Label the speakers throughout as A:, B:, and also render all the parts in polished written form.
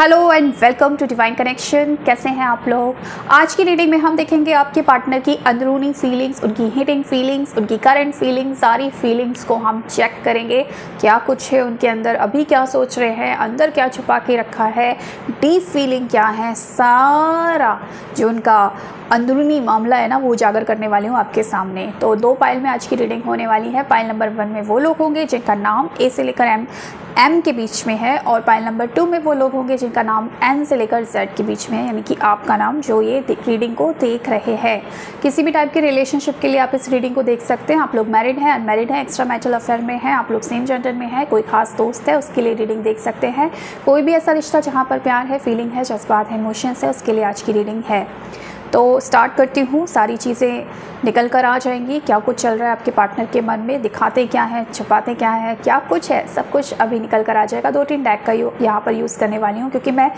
A: Hello and welcome to divine connection. कैसे हैं आप लोग? आज की रीडिंग में हम देखेंगे आपके पार्टनर की अंदरूनी फीलिंग्स, उनकी हिडन फीलिंग्स, उनकी करंट फीलिंग्स, सारी फीलिंग्स को हम चेक करेंगे। क्या कुछ है उनके अंदर, अभी क्या सोच रहे हैं, अंदर क्या छुपा के रखा है, डीप फीलिंग क्या है, सारा जो उनका अंदरूनी मामला है ना वो उजागर करने वाली हूँ आपके सामने। तो दो पाइल में आज की रीडिंग होने वाली है। पाइल नंबर 1 में वो लोग होंगे जिनका नाम ए से लेकर एम के बीच में है, और पाइल नंबर 2 में वो लोग होंगे जिनका नाम एन से लेकर जेड के बीच में है, यानी कि आपका नाम जो ये रीडिंग को देख रहे हैं। किसी भी टाइप के रिलेशनशिप के लिए आप इस रीडिंग को देख सकते हैं। आप लोग मैरिड हैं, अनमैरिड हैं, एक्स्ट्रा मैरिटल अफेयर में हैं, आप लोग सेम जेंडर में हैं, कोई खास दोस्त है उसके लिए रीडिंग देख सकते हैं। कोई भी ऐसा रिश्ता जहाँ पर प्यार है, फीलिंग है, जज्बात है, इमोशंस है, उसके लिए आज की रीडिंग है। तो स्टार्ट करती हूँ। सारी चीज़ें निकल कर आ जाएंगी। क्या कुछ चल रहा है आपके पार्टनर के मन में, दिखाते क्या है, छुपाते क्या है, क्या कुछ है, सब कुछ अभी निकल कर आ जाएगा। 2-3 डेक का यहाँ पर यूज़ करने वाली हूँ क्योंकि मैं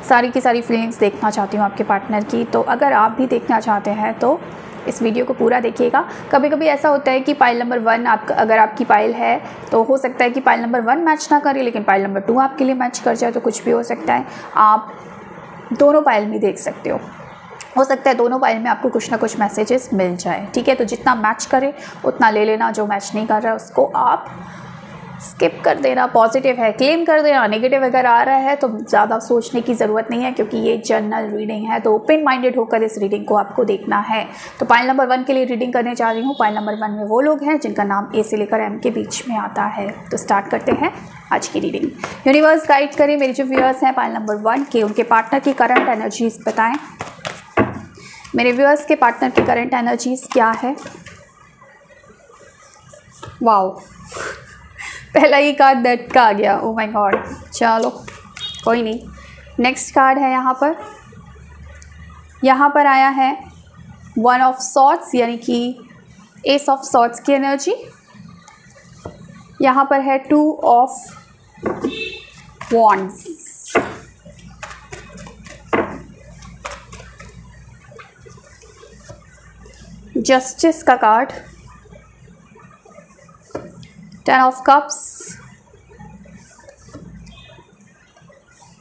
A: सारी की सारी फीलिंग्स देखना चाहती हूँ आपके पार्टनर की। तो अगर आप भी देखना चाहते हैं तो इस वीडियो को पूरा देखिएगा। कभी कभी ऐसा होता है कि पाइल नंबर 1 अगर आपकी पाइल है तो हो सकता है कि पाइल नंबर 1 मैच ना करे, लेकिन पाइल नंबर 2 आपके लिए मैच कर जाए, तो कुछ भी हो सकता है। आप दोनों पाइल में देख सकते हो सकता है दोनों पाइल में आपको कुछ ना कुछ मैसेजेस मिल जाए। ठीक है, तो जितना मैच करे उतना ले लेना, जो मैच नहीं कर रहा है उसको आप स्किप कर देना। पॉजिटिव है क्लेम कर देना, नेगेटिव अगर आ रहा है तो ज़्यादा सोचने की ज़रूरत नहीं है क्योंकि ये जनरल रीडिंग है। तो ओपन माइंडेड होकर इस रीडिंग को आपको देखना है। तो पाइल नंबर 1 के लिए रीडिंग करने जा रही हूँ। पाइल नंबर 1 में वो लोग हैं जिनका नाम ए से लेकर एम के बीच में आता है। तो स्टार्ट करते हैं आज की रीडिंग। यूनिवर्स गाइड करें मेरे जो व्यूअर्स हैं पाइल नंबर 1 के, उनके पार्टनर की करंट एनर्जीज बताएं। मेरे व्यूअर्स के पार्टनर की करंट एनर्जीज क्या है? वाओ, पहला ही कार्ड डेथ का आ गया। ओ माय गॉड, चलो कोई नहीं। नेक्स्ट कार्ड है यहाँ पर आया है 1 ऑफ सॉर्ड्स, यानी कि एस ऑफ सॉर्ड्स की एनर्जी। यहाँ पर है 2 ऑफ वॉन्ड्स। जस्टिस का card, 10 of cups,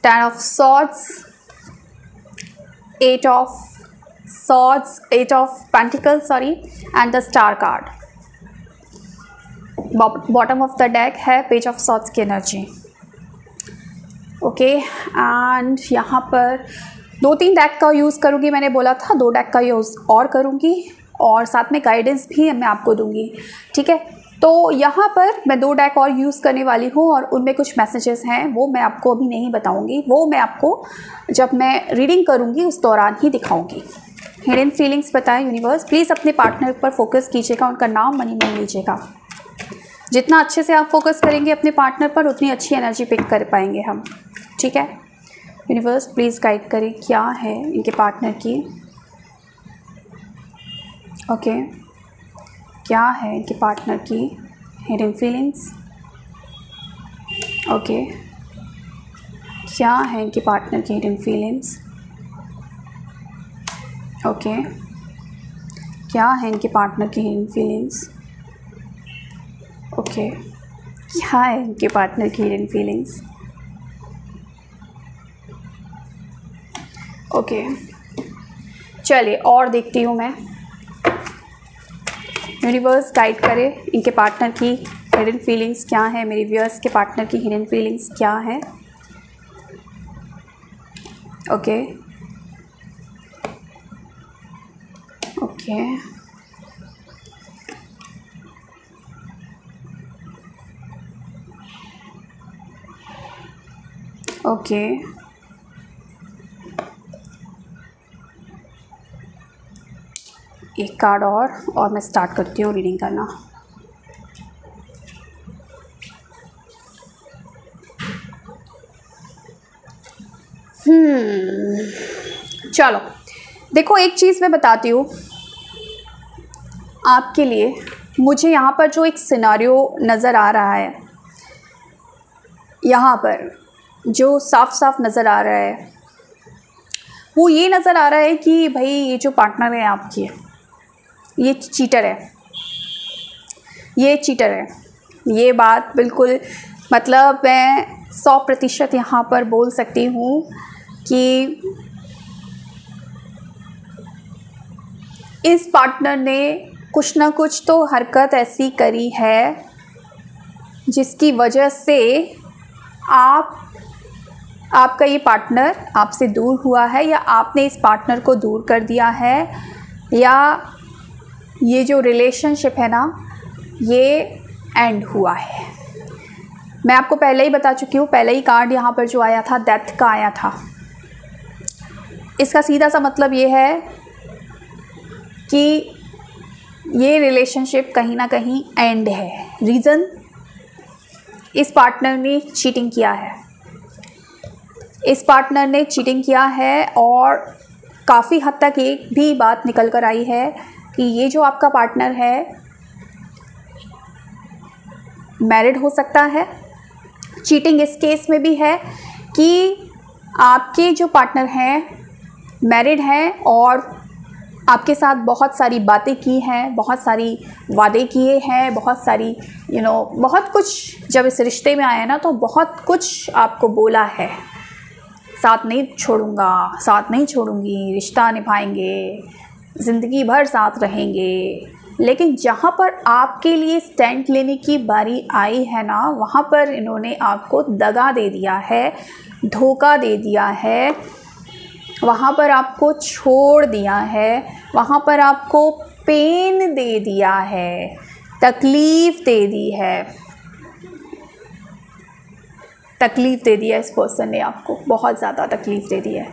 A: 10 of swords, 8 of swords, 8 of pentacles and the star card. Bottom of the deck है पेज ऑफ सॉर्ड्स की एनर्जी। ओके, एंड यहाँ पर 2-3 डेक का यूज़ करूँगी। मैंने बोला था 2 डेक का यूज़ और करूँगी और साथ में गाइडेंस भी मैं आपको दूंगी। ठीक है, तो यहाँ पर मैं 2 डेक और यूज़ करने वाली हूँ और उनमें कुछ मैसेजेस हैं, वो मैं आपको अभी नहीं बताऊँगी, वो मैं आपको जब मैं रीडिंग करूँगी उस दौरान ही दिखाऊँगी। हिडन फीलिंग्स बताएं यूनिवर्स। प्लीज़ अपने पार्टनर पर फोकस कीजिएगा, उनका नाम मनी में लीजिएगा। जितना अच्छे से आप फोकस करेंगे अपने पार्टनर पर उतनी अच्छी एनर्जी पिक कर पाएंगे हम। ठीक है, यूनिवर्स प्लीज़ गाइड करें क्या है इनके पार्टनर की। ओके, क्या है इनके पार्टनर की हिडन फीलिंग्स। ओके, क्या है इनके पार्टनर की हिडन फीलिंग्स। ओके, क्या है इनके पार्टनर की हिडन फीलिंग्स। ओके, क्या है इनके पार्टनर की हिडन फीलिंग्स। ओके, चलिए और देखती हूँ मैं। यूनिवर्स गाइड करे इनके पार्टनर की हिडन फीलिंग्स क्या है, मेरे व्यूअर्स के पार्टनर की हिडन फीलिंग्स क्या है। ओके ओके, ओके, एक कार्ड और मैं स्टार्ट करती हूँ रीडिंग करना। चलो देखो, एक चीज़ मैं बताती हूँ आपके लिए। मुझे यहाँ पर जो एक सिनारियो नज़र आ रहा है, यहाँ पर जो साफ साफ नज़र आ रहा है वो ये नज़र आ रहा है कि भाई ये जो पार्टनर है आपकी, ये चीटर है, ये चीटर है। ये बात बिल्कुल मतलब मैं 100% यहाँ पर बोल सकती हूँ कि इस पार्टनर ने कुछ ना कुछ तो हरकत ऐसी करी है जिसकी वजह से आपका ये पार्टनर आपसे दूर हुआ है, या आपने इस पार्टनर को दूर कर दिया है, या ये जो रिलेशनशिप है ना ये एंड हुआ है। मैं आपको पहले ही बता चुकी हूँ, पहले ही कार्ड यहाँ पर जो आया था डेथ का आया था। इसका सीधा सा मतलब ये है कि ये रिलेशनशिप कहीं ना कहीं एंड है। रीज़न, इस पार्टनर ने चीटिंग किया है, इस पार्टनर ने चीटिंग किया है, और काफ़ी हद तक एक भी बात निकल कर आई है कि ये जो आपका पार्टनर है मैरिड हो सकता है। चीटिंग इस केस में भी है कि आपके जो पार्टनर हैं मैरिड हैं और आपके साथ बहुत सारी बातें की हैं, बहुत सारी वादे किए हैं, बहुत सारी बहुत कुछ जब इस रिश्ते में आया ना तो बहुत कुछ आपको बोला है, साथ नहीं छोड़ूंगा, साथ नहीं छोड़ूंगी, रिश्ता निभाएंगे, ज़िंदगी भर साथ रहेंगे। लेकिन जहाँ पर आपके लिए स्टैंड लेने की बारी आई है ना, वहाँ पर इन्होंने आपको दगा दे दिया है, धोखा दे दिया है, वहाँ पर आपको छोड़ दिया है, वहाँ पर आपको पेन दे दिया है, तकलीफ़ दे दी है, तकलीफ़ दे दी है। इस पर्सन ने आपको बहुत ज़्यादा तकलीफ़ दे दी है,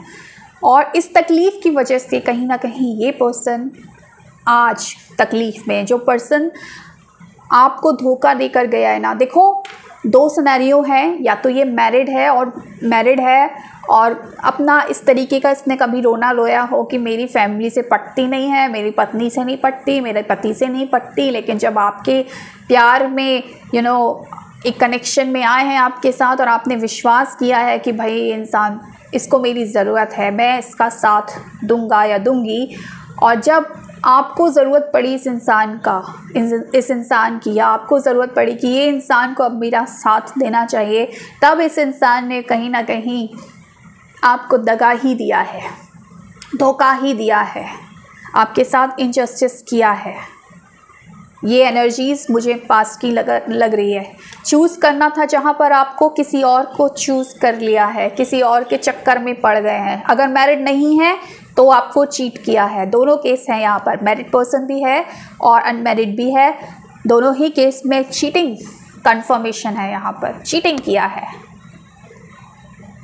A: और इस तकलीफ़ की वजह से कहीं ना कहीं ये पर्सन आज तकलीफ़ में, जो पर्सन आपको धोखा देकर गया है ना, देखो दो सिनेरियो हैं, या तो ये मैरिड है और अपना इस तरीके का इसने कभी रोना रोया हो कि मेरी फैमिली से पटती नहीं है, मेरी पत्नी से नहीं पटती, मेरे पति से नहीं पटती, लेकिन जब आपके प्यार में एक कनेक्शन में आए हैं आपके साथ और आपने विश्वास किया है कि भाई इंसान, इसको मेरी ज़रूरत है, मैं इसका साथ दूंगा या दूंगी, और जब आपको ज़रूरत पड़ी इस इंसान की, या आपको ज़रूरत पड़ी कि ये इंसान को अब मेरा साथ देना चाहिए, तब इस इंसान ने कहीं ना कहीं आपको दगा ही दिया है, धोखा ही दिया है, आपके साथ इनजस्टिस किया है। ये एनर्जीज़ मुझे पास्ट की लग रही है। चूज़ करना था जहाँ पर आपको किसी और को चूज़ कर लिया है, किसी और के चक्कर में पड़ गए हैं। अगर मैरिड नहीं है तो आपको चीट किया है। दोनों केस हैं यहाँ पर, मैरिड पर्सन भी है और अनमैरिड भी है, दोनों ही केस में चीटिंग कंफर्मेशन है। यहाँ पर चीटिंग किया है,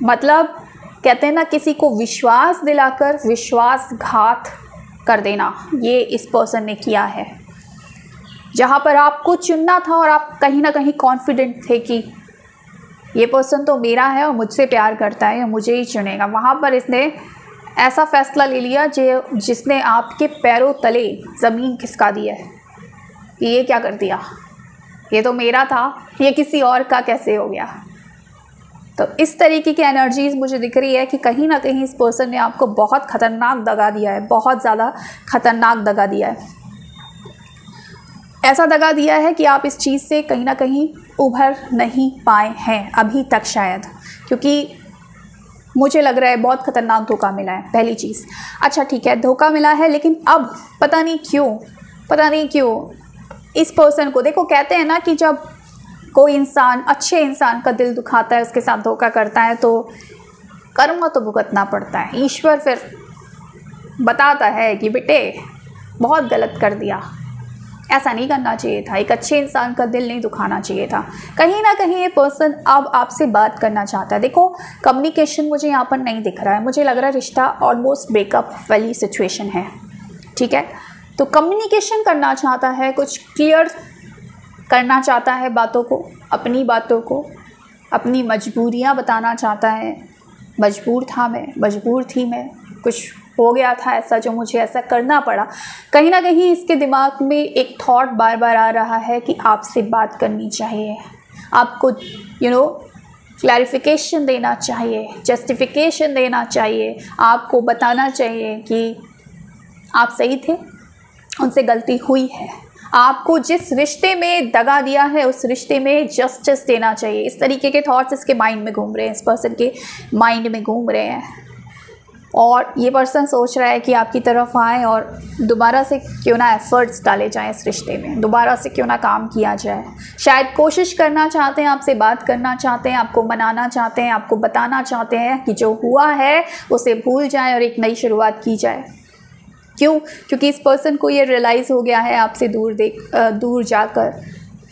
A: मतलब कहते हैं ना किसी को विश्वास दिलाकर विश्वासघात कर देना, ये इस पर्सन ने किया है। जहाँ पर आपको चुनना था और आप कहीं ना कहीं कॉन्फिडेंट थे कि ये पर्सन तो मेरा है और मुझसे प्यार करता है या मुझे ही चुनेगा, वहाँ पर इसने ऐसा फैसला ले लिया जिसने आपके पैरों तले ज़मीन खिसका दी है कि ये क्या कर दिया, ये तो मेरा था, ये किसी और का कैसे हो गया। तो इस तरीके की एनर्जीज़ मुझे दिख रही है कि कहीं ना कहीं इस पर्सन ने आपको बहुत ख़तरनाक दगा दिया है, बहुत ज़्यादा ख़तरनाक दगा दिया है। ऐसा दगा दिया है कि आप इस चीज़ से कहीं ना कहीं उभर नहीं पाए हैं अभी तक शायद, क्योंकि मुझे लग रहा है बहुत ख़तरनाक धोखा मिला है। पहली चीज़, अच्छा ठीक है धोखा मिला है, लेकिन अब पता नहीं क्यों इस पर्सन को, देखो कहते हैं ना कि जब कोई इंसान अच्छे इंसान का दिल दुखाता है, उसके साथ धोखा करता है तो कर्म तो भुगतना पड़ता है। ईश्वर फिर बताता है कि बेटे बहुत गलत कर दिया, ऐसा नहीं करना चाहिए था, एक अच्छे इंसान का दिल नहीं दुखाना चाहिए था। कहीं ना कहीं ये पर्सन अब आपसे बात करना चाहता है। देखो कम्युनिकेशन मुझे यहाँ पर नहीं दिख रहा है, मुझे लग रहा है रिश्ता ऑलमोस्ट ब्रेकअप वाली सिचुएशन है, ठीक है। तो कम्युनिकेशन करना चाहता है, कुछ क्लियर करना चाहता है बातों को, अपनी मजबूरियाँ बताना चाहता है। मजबूर थी मैं, कुछ हो गया था ऐसा जो मुझे ऐसा करना पड़ा। कहीं ना कहीं इसके दिमाग में एक थॉट बार बार आ रहा है कि आपसे बात करनी चाहिए, आपको क्लैरिफिकेशन देना चाहिए, जस्टिफिकेशन देना चाहिए, आपको बताना चाहिए कि आप सही थे, उनसे गलती हुई है, आपको जिस रिश्ते में दगा दिया है उस रिश्ते में जस्टिस देना चाहिए। इस तरीके के थॉट्स इसके माइंड में घूम रहे हैं, इस पर्सन के माइंड में घूम रहे हैं। और ये पर्सन सोच रहा है कि आपकी तरफ आए और दोबारा से क्यों ना एफर्ट्स डाले जाएं इस रिश्ते में, दोबारा से क्यों ना काम किया जाए। शायद कोशिश करना चाहते हैं, आपसे बात करना चाहते हैं, आपको मनाना चाहते हैं, आपको बताना चाहते हैं कि जो हुआ है उसे भूल जाए और एक नई शुरुआत की जाए। क्यों? क्योंकि इस पर्सन को ये रियलाइज़ हो गया है आपसे दूर जाकर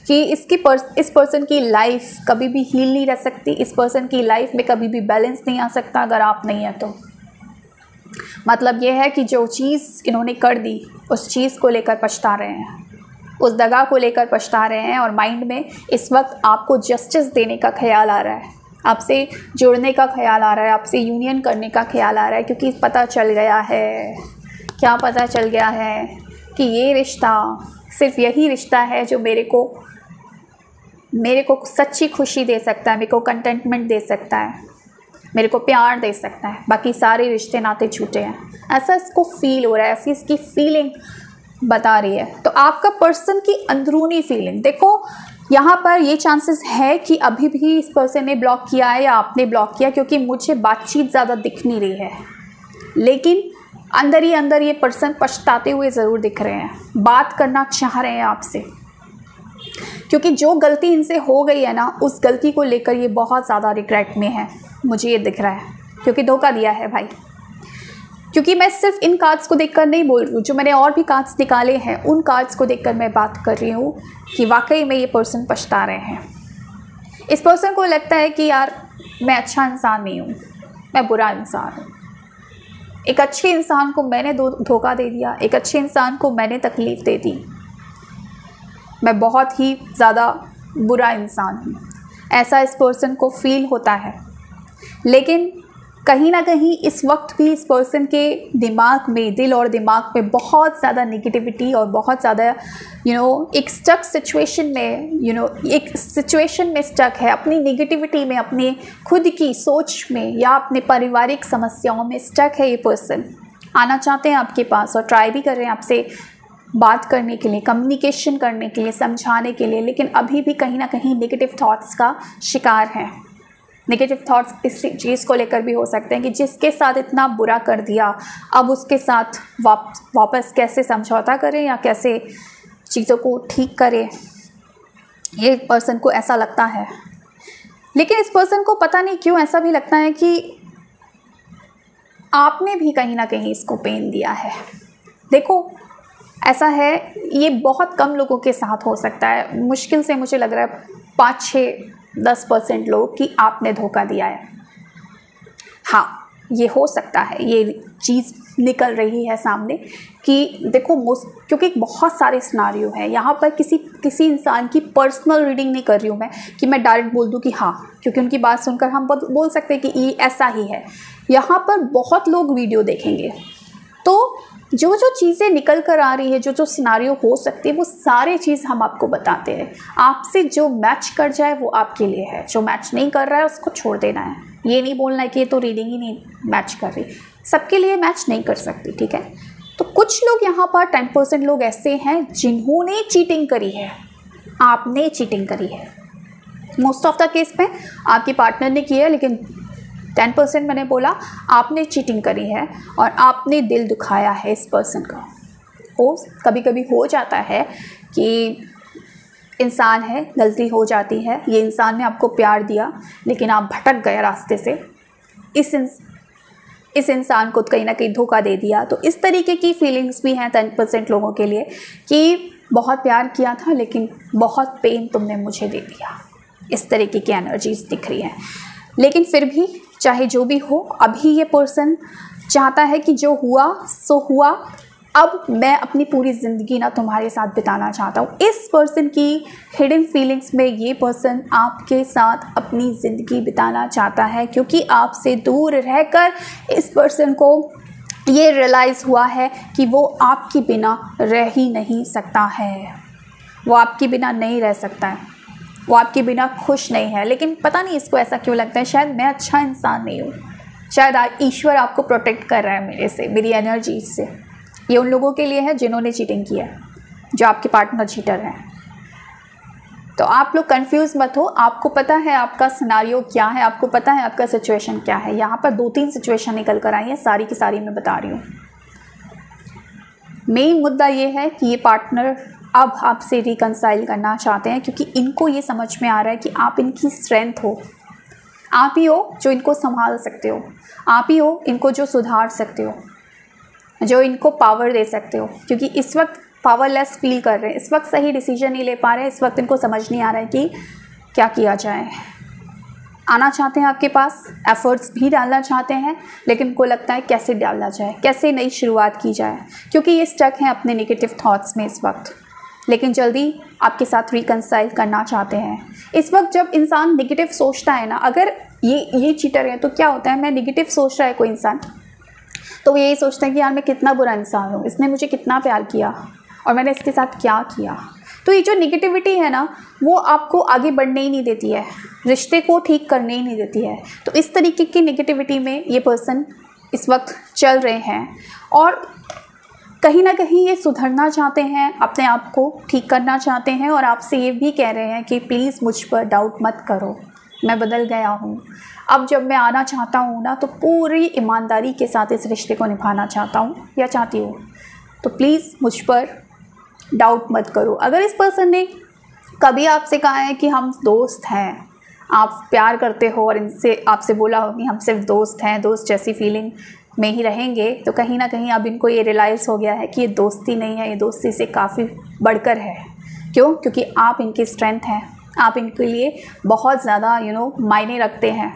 A: कि इस पर्सन की लाइफ कभी भी हील नहीं रह सकती, इस पर्सन की लाइफ में कभी भी बैलेंस नहीं आ सकता अगर आप नहीं हैं तो। मतलब ये है कि जो चीज़ इन्होंने कर दी उस चीज़ को लेकर पछता रहे हैं, उस दगा को लेकर पछता रहे हैं और माइंड में इस वक्त आपको जस्टिस देने का ख्याल आ रहा है, आपसे जुड़ने का ख्याल आ रहा है, आपसे यूनियन करने का ख्याल आ रहा है। क्योंकि पता चल गया है, क्या पता चल गया है कि ये रिश्ता सिर्फ यही रिश्ता है जो मेरे को सच्ची खुशी दे सकता है, मेरे को कंटेंटमेंट दे सकता है, मेरे को प्यार दे सकता है। बाकी सारे रिश्ते नाते छूटे हैं, ऐसा इसको फील हो रहा है, ऐसी इसकी फीलिंग बता रही है। तो आपका पर्सन की अंदरूनी फीलिंग देखो, यहाँ पर ये चांसेस है कि अभी भी इस पर्सन ने ब्लॉक किया है या आपने ब्लॉक किया, क्योंकि मुझे बातचीत ज़्यादा दिख नहीं रही है, लेकिन अंदर ही अंदर ये पर्सन पछताते हुए ज़रूर दिख रहे हैं, बात करना चाह रहे हैं आपसे। क्योंकि जो गलती इनसे हो गई है ना, उस गलती को लेकर ये बहुत ज़्यादा रिग्रेट में है, मुझे ये दिख रहा है, क्योंकि धोखा दिया है भाई। क्योंकि मैं सिर्फ इन कार्ड्स को देखकर नहीं बोल रही हूँ, जो मैंने और भी कार्ड्स निकाले हैं उन कार्ड्स को देखकर मैं बात कर रही हूँ कि वाकई में ये पर्सन पछता रहे हैं। इस पर्सन को लगता है कि यार मैं अच्छा इंसान नहीं हूँ, मैं बुरा इंसान हूँ, एक अच्छे इंसान को मैंने धोखा दे दिया, एक अच्छे इंसान को मैंने तकलीफ़ दे दी, मैं बहुत ही ज़्यादा बुरा इंसान हूँ, ऐसा इस पर्सन को फील होता है। लेकिन कहीं ना कहीं इस वक्त भी इस पर्सन के दिमाग में, दिल और दिमाग में बहुत ज़्यादा नेगेटिविटी और बहुत ज़्यादा एक स्टक सिचुएशन में एक सिचुएशन में स्टक है, अपनी नेगेटिविटी में, अपने खुद की सोच में या अपने पारिवारिक समस्याओं में स्टक है। ये पर्सन आना चाहते हैं आपके पास और ट्राई भी कर रहे हैं आपसे बात करने के लिए, कम्युनिकेशन करने के लिए, समझाने के लिए, लेकिन अभी भी कहीं ना कहीं नेगेटिव थॉट्स का शिकार है। नेगेटिव थॉट्स इस चीज़ को लेकर भी हो सकते हैं कि जिसके साथ इतना बुरा कर दिया, अब उसके साथ वापस कैसे समझौता करें या कैसे चीज़ों को ठीक करें, ये पर्सन को ऐसा लगता है। लेकिन इस पर्सन को पता नहीं क्यों ऐसा भी लगता है कि आपने भी कहीं ना कहीं इसको पेन दिया है। देखो ऐसा है, ये बहुत कम लोगों के साथ हो सकता है, मुश्किल से मुझे लग रहा है 5-6-10% लोग कि आपने धोखा दिया है। हाँ, ये हो सकता है, ये चीज़ निकल रही है सामने कि देखो क्योंकि बहुत सारे सिनारियो हैं यहाँ पर। किसी इंसान की पर्सनल रीडिंग नहीं कर रही हूँ मैं कि मैं डायरेक्ट बोल दूँ कि हाँ, क्योंकि उनकी बात सुनकर हम बोल सकते हैं कि ये ऐसा ही है। यहाँ पर बहुत लोग वीडियो देखेंगे तो जो चीज़ें निकल कर आ रही है, जो सिनारियो हो सकती है, वो सारे चीज़ हम आपको बताते हैं। आपसे जो मैच कर जाए वो आपके लिए है, जो मैच नहीं कर रहा है उसको छोड़ देना है। ये नहीं बोलना है कि ये तो रीडिंग ही नहीं मैच कर रही, सबके लिए मैच नहीं कर सकती, ठीक है। तो कुछ लोग यहाँ पर 10% लोग ऐसे हैं जिन्होंने चीटिंग करी है, आपने चीटिंग करी है। मोस्ट ऑफ द केस में आपके पार्टनर ने किया है, लेकिन 10% मैंने बोला आपने चीटिंग करी है और आपने दिल दुखाया है इस पर्सन का। कभी कभी हो जाता है कि इंसान है, गलती हो जाती है, ये इंसान ने आपको प्यार दिया लेकिन आप भटक गए रास्ते से, इस इंसान को कहीं ना कहीं धोखा दे दिया। तो इस तरीके की फीलिंग्स भी हैं 10% लोगों के लिए कि बहुत प्यार किया था लेकिन बहुत पेन तुमने मुझे दे दिया। इस तरीके की एनर्जीज दिख रही हैं। लेकिन फिर भी चाहे जो भी हो, अभी ये पर्सन चाहता है कि जो हुआ सो हुआ, अब मैं अपनी पूरी ज़िंदगी ना तुम्हारे साथ बिताना चाहता हूँ। इस पर्सन की हिडन फीलिंग्स में ये पर्सन आपके साथ अपनी ज़िंदगी बिताना चाहता है, क्योंकि आपसे दूर रहकर इस पर्सन को ये रियलाइज़ हुआ है कि वो आपके बिना रह ही नहीं सकता है, वो आपके बिना नहीं रह सकता है, वो आपके बिना खुश नहीं है। लेकिन पता नहीं इसको ऐसा क्यों लगता है, शायद मैं अच्छा इंसान नहीं हूँ, शायद ईश्वर आपको प्रोटेक्ट कर रहा है मेरे से, मेरी एनर्जी से। ये उन लोगों के लिए है जिन्होंने चीटिंग किया है। जो आपके पार्टनर चीटर हैं। तो आप लोग कंफ्यूज मत हो, आपको पता है आपका सिनारियो क्या है, आपको पता है आपका सिचुएशन क्या है। यहाँ पर 2-3 सिचुएशन निकल कर आई हैं, सारी की सारी मैं बता रही हूँ। मेन मुद्दा ये है कि ये पार्टनर अब आपसे रिकंसाइल करना चाहते हैं, क्योंकि इनको ये समझ में आ रहा है कि आप इनकी स्ट्रेंथ हो, आप ही हो जो इनको संभाल सकते हो, आप ही हो इनको जो सुधार सकते हो, जो इनको पावर दे सकते हो। क्योंकि इस वक्त पावरलेस फील कर रहे हैं, इस वक्त सही डिसीजन नहीं ले पा रहे हैं, इस वक्त इनको समझ नहीं आ रहा है कि क्या किया जाए। आना चाहते हैं आपके पास, एफर्ट्स भी डालना चाहते हैं, लेकिन इनको लगता है कैसे डाला जाए, कैसे नई शुरुआत की जाए, क्योंकि ये स्टक हैं अपने नेगेटिव थॉट्स में इस वक्त। लेकिन जल्दी आपके साथ रिकंसाइल करना चाहते हैं। इस वक्त जब इंसान नेगेटिव सोचता है ना, अगर ये चीटर है तो क्या होता है, मैं नेगेटिव सोच रहा है कोई इंसान तो वो यही सोचता है कि यार मैं कितना बुरा इंसान हूँ, इसने मुझे कितना प्यार किया और मैंने इसके साथ क्या किया। तो ये जो नेगेटिविटी है ना, वो आपको आगे बढ़ने ही नहीं देती है, रिश्ते को ठीक करने ही नहीं देती है। तो इस तरीके की नेगेटिविटी में ये पर्सन इस वक्त चल रहे हैं और कहीं ना कहीं ये सुधरना चाहते हैं, अपने आप को ठीक करना चाहते हैं और आपसे ये भी कह रहे हैं कि प्लीज़ मुझ पर डाउट मत करो, मैं बदल गया हूँ। अब जब मैं आना चाहता हूँ ना, तो पूरी ईमानदारी के साथ इस रिश्ते को निभाना चाहता हूँ या चाहती हूँ, तो प्लीज़ मुझ पर डाउट मत करो। अगर इस पर्सन ने कभी आपसे कहा है कि हम दोस्त हैं, आप प्यार करते हो और इनसे आपसे बोला हो कि हम सिर्फ दोस्त हैं, दोस्त जैसी फीलिंग में ही रहेंगे, तो कहीं ना कहीं अब इनको ये रियलाइज़ हो गया है कि ये दोस्ती नहीं है, ये दोस्ती से काफ़ी बढ़कर है। क्यों? क्योंकि आप इनकी स्ट्रेंथ हैं, आप इनके लिए बहुत ज़्यादा मायने रखते हैं।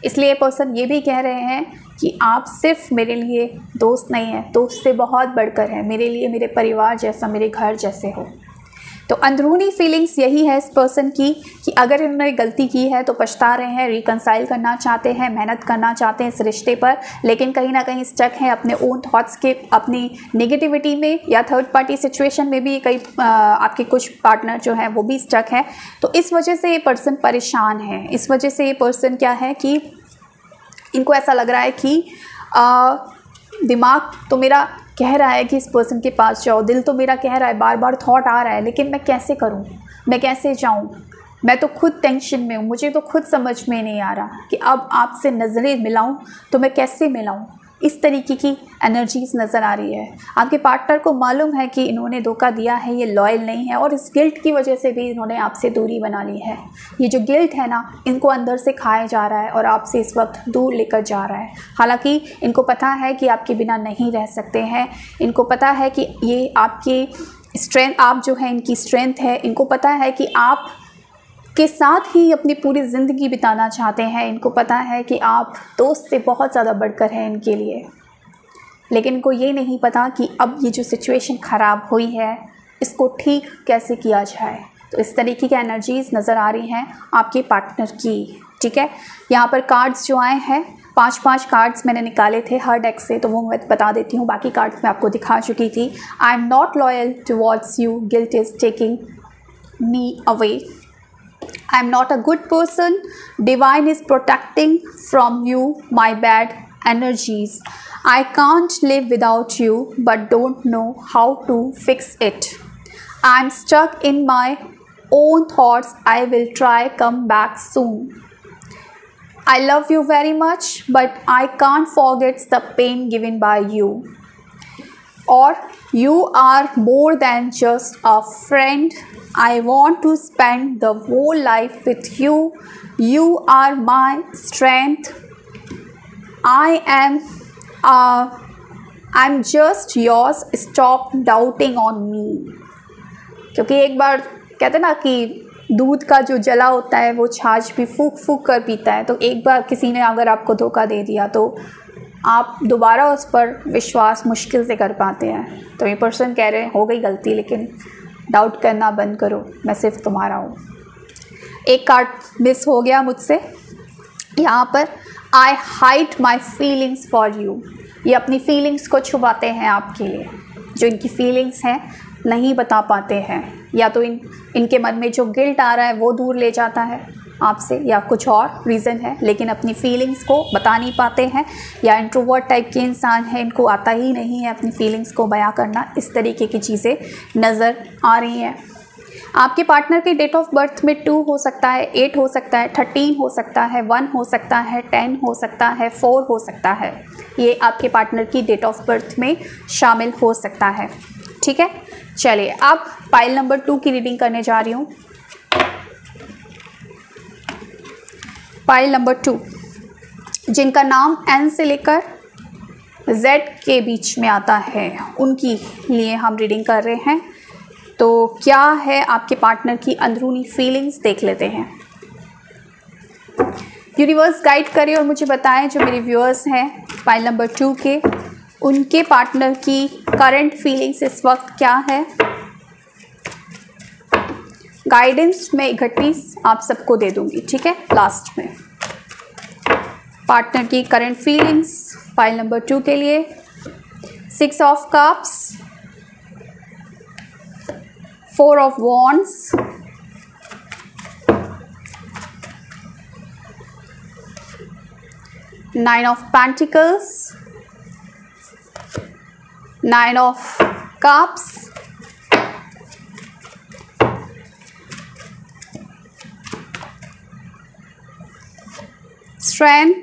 A: इसलिए पर्सन ये भी कह रहे हैं कि आप सिर्फ मेरे लिए दोस्त नहीं हैं, दोस्त से बहुत बढ़कर है, मेरे लिए मेरे परिवार जैसा, मेरे घर जैसे हो। तो अंदरूनी फीलिंग्स यही है इस पर्सन की कि अगर इन्होंने गलती की है तो पछता रहे हैं, रिकंसाइल करना चाहते हैं, मेहनत करना चाहते हैं इस रिश्ते पर, लेकिन कहीं ना कहीं स्टक हैं अपने ओन थॉट्स के, अपनी नेगेटिविटी में, या थर्ड पार्टी सिचुएशन में भी कई आपके कुछ पार्टनर जो हैं वो भी स्टक हैं। तो इस वजह से ये पर्सन परेशान है, इस वजह से ये पर्सन क्या है कि इनको ऐसा लग रहा है कि दिमाग तो मेरा कह रहा है कि इस पर्सन के पास जाओ, दिल तो मेरा कह रहा है, बार बार थॉट आ रहा है, लेकिन मैं कैसे करूं, मैं कैसे जाऊं, मैं तो खुद टेंशन में हूँ, मुझे तो खुद समझ में नहीं आ रहा कि अब आपसे नज़रें मिलाऊं तो मैं कैसे मिलाऊं। इस तरीके की एनर्जीज नज़र आ रही है। आपके पार्टनर को मालूम है कि इन्होंने धोखा दिया है, ये लॉयल नहीं है और इस गिल्ट की वजह से भी इन्होंने आपसे दूरी बना ली है। ये जो गिल्ट है ना, इनको अंदर से खाया जा रहा है और आपसे इस वक्त दूर लेकर जा रहा है। हालांकि इनको पता है कि आपके बिना नहीं रह सकते हैं, इनको पता है कि ये आपकी स्ट्रेंथ, आप जो है इनकी स्ट्रेंथ है, इनको पता है कि आप के साथ ही अपनी पूरी ज़िंदगी बिताना चाहते हैं, इनको पता है कि आप दोस्त से बहुत ज़्यादा बढ़कर हैं इनके लिए। लेकिन इनको ये नहीं पता कि अब ये जो सिचुएशन ख़राब हुई है इसको ठीक कैसे किया जाए। तो इस तरीके की एनर्जीज़ नज़र आ रही हैं आपके पार्टनर की। ठीक है, यहाँ पर कार्ड्स जो आए हैं 5-5 कार्ड्स मैंने निकाले थे हर डेक से, तो वो मैं बता देती हूँ, बाकी कार्ड्स मैं आपको दिखा चुकी थी। I am not loyal towards you, guilt is taking me away. I am not a good person. Divine is protecting from you my bad energies. I can't live without you, but don't know how to fix it. I am stuck in my own thoughts. I will try come back soon. I love you very much, but I can't forget the pain given by you. Or you are more than just a friend. I want to spend the whole life with you. You are my strength. I'm just yours. Stop doubting on me. क्योंकि एक बार कहते ना कि दूध का जो जला होता है वो छाछ भी फूक फूक कर पीता है। तो एक बार किसी ने अगर आपको धोखा दे दिया तो आप दोबारा उस पर विश्वास मुश्किल से कर पाते हैं। तो ये पर्सन कह रहे हैं हो गई गलती, लेकिन डाउट करना बंद करो, मैं सिर्फ तुम्हारा हूँ। एक कार्ड मिस हो गया मुझसे यहाँ पर, आई hide my feelings for you. ये अपनी फीलिंग्स को छुपाते हैं आपके लिए, जो इनकी फीलिंग्स हैं नहीं बता पाते हैं, या तो इनके मन में जो गिल्ट आ रहा है वो दूर ले जाता है, आपसे, या कुछ और रीज़न है, लेकिन अपनी फीलिंग्स को बता नहीं पाते हैं, या इंट्रोवर्ट टाइप के इंसान हैं, इनको आता ही नहीं है अपनी फीलिंग्स को बयां करना, इस तरीके की चीज़ें नज़र आ रही हैं। आपके पार्टनर के डेट ऑफ बर्थ में 2 हो सकता है, 8 हो सकता है, 13 हो सकता है, 1 हो सकता है, 10 हो सकता है, 4 हो सकता है। ये आपके पार्टनर की डेट ऑफ बर्थ में शामिल हो सकता है। ठीक है, चलिए अब पाइल नंबर 2 की रीडिंग करने जा रही हूँ। पाइल नंबर 2, जिनका नाम एन से लेकर जेड के बीच में आता है, उनकी लिए हम रीडिंग कर रहे हैं। तो क्या है आपके पार्टनर की अंदरूनी फीलिंग्स, देख लेते हैं। यूनिवर्स गाइड करे और मुझे बताएं, जो मेरे व्यूअर्स हैं पाइल नंबर 2 के, उनके पार्टनर की करंट फीलिंग्स इस वक्त क्या है। गाइडेंस मैं इकट्ठी आप सबको दे दूंगी, ठीक है, लास्ट में। पार्टनर की करंट फीलिंग्स पाइल नंबर 2 के लिए 6 of cups, 4 of wands, 9 of pentacles, 9 of cups, strength,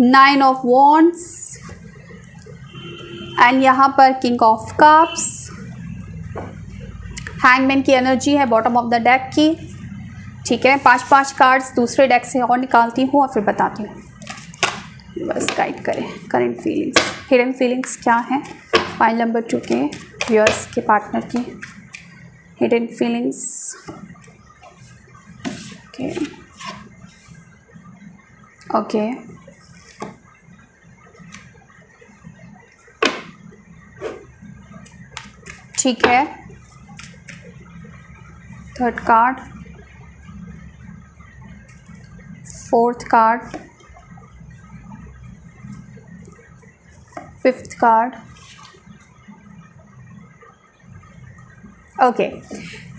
A: 9 of wands, and यहाँ पर किंग ऑफ कप्स, हैंगमैन की एनर्जी है बॉटम ऑफ द डेक की। ठीक है, 5 कार्ड्स दूसरे डेक से और निकालती हूँ और फिर बताती हूँ। बस गाइड करें करंट फीलिंग्स, हिडन फीलिंग्स क्या हैं पाइल नंबर 2 के व्यूअर्स के पार्टनर की हिडन फीलिंग्स। ओके, ठीक है। 3rd card, 4th card, 5th card. Okay,